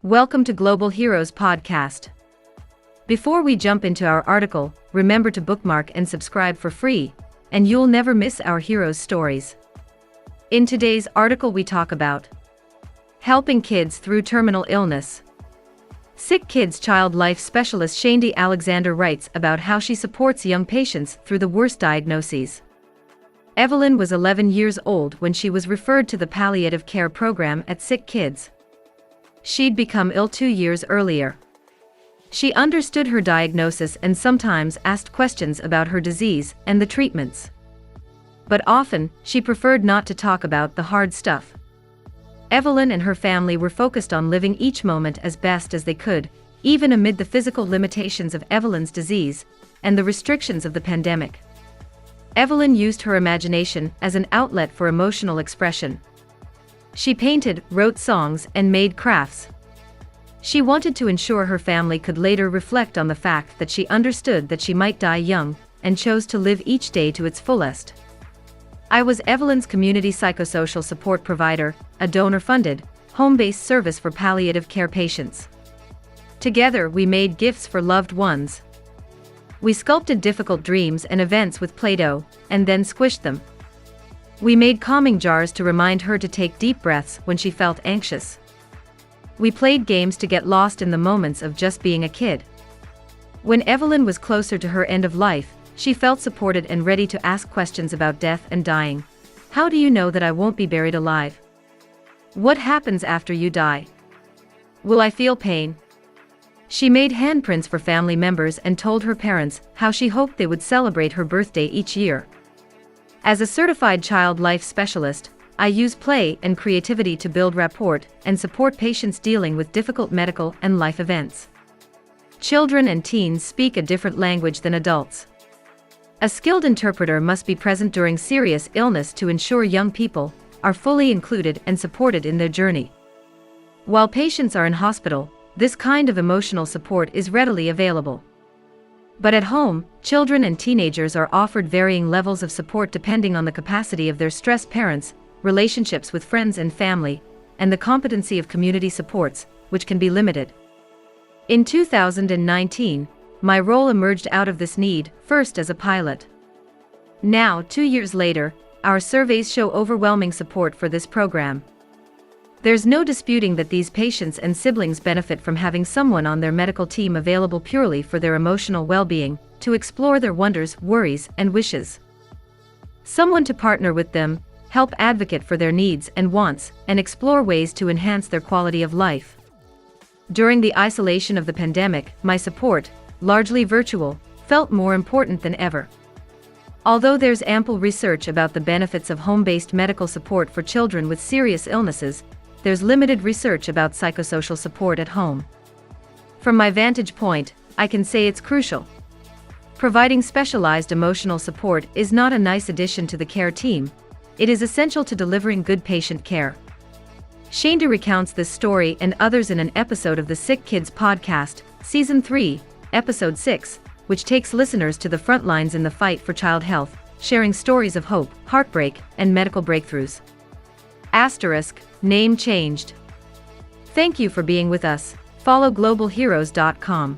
Welcome to Global Heroes Podcast. Before we jump into our article, remember to bookmark and subscribe for free, and you'll never miss our heroes' stories. In today's article we talk about helping kids through terminal illness. SickKids child life specialist Shaindy Alexander writes about how she supports young patients through the worst diagnoses. Evelyn was 11 years old when she was referred to the palliative care program at SickKids. She'd become ill 2 years earlier. She understood her diagnosis and sometimes asked questions about her disease and the treatments. But often, she preferred not to talk about the hard stuff. Evelyn and her family were focused on living each moment as best as they could, even amid the physical limitations of Evelyn's disease and the restrictions of the pandemic. Evelyn used her imagination as an outlet for emotional expression. She painted, wrote songs, and made crafts. She wanted to ensure her family could later reflect on the fact that she understood that she might die young, and chose to live each day to its fullest. I was Evelyn's community psychosocial support provider, a donor-funded, home-based service for palliative care patients. Together we made gifts for loved ones. We sculpted difficult dreams and events with Play-Doh, and then squished them. We made calming jars to remind her to take deep breaths when she felt anxious. We played games to get lost in the moments of just being a kid. When Evelyn was closer to her end of life, she felt supported and ready to ask questions about death and dying. How do you know that I won't be buried alive? What happens after you die? Will I feel pain? She made handprints for family members and told her parents how she hoped they would celebrate her birthday each year. As a certified child life specialist, I use play and creativity to build rapport and support patients dealing with difficult medical and life events. Children and teens speak a different language than adults. A skilled interpreter must be present during serious illness to ensure young people are fully included and supported in their journey. While patients are in hospital, this kind of emotional support is readily available. But at home, children and teenagers are offered varying levels of support depending on the capacity of their stressed parents, relationships with friends and family, and the competency of community supports, which can be limited. In 2019, my role emerged out of this need, first as a pilot. Now, 2 years later, our surveys show overwhelming support for this program. There's no disputing that these patients and siblings benefit from having someone on their medical team available purely for their emotional well-being, to explore their wonders, worries, and wishes. Someone to partner with them, help advocate for their needs and wants, and explore ways to enhance their quality of life. During the isolation of the pandemic, my support, largely virtual, felt more important than ever. Although there's ample research about the benefits of home-based medical support for children with serious illnesses, there's limited research about psychosocial support at home. From my vantage point, I can say it's crucial. Providing specialized emotional support is not a nice addition to the care team, it is essential to delivering good patient care. Shaindy recounts this story and others in an episode of the SickKids podcast, Season 3, Episode 6, which takes listeners to the front lines in the fight for child health, sharing stories of hope, heartbreak, and medical breakthroughs. * Name changed. Thank you for being with us. Follow globalheroes.com.